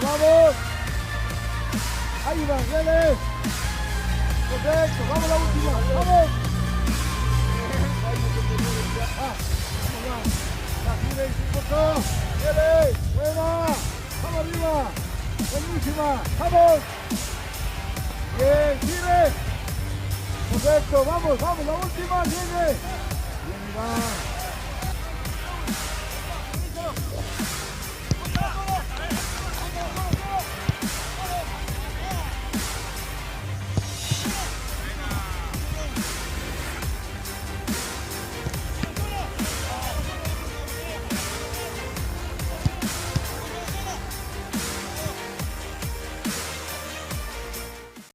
vamos. Ahí va, dale. Perfecto, vamos la última, vamos. Gire, dale, buena. Vamos arriba. Buenísima, vamos. Bien, gire. Perfecto, vamos, vamos, la última, sigue. Bien, va.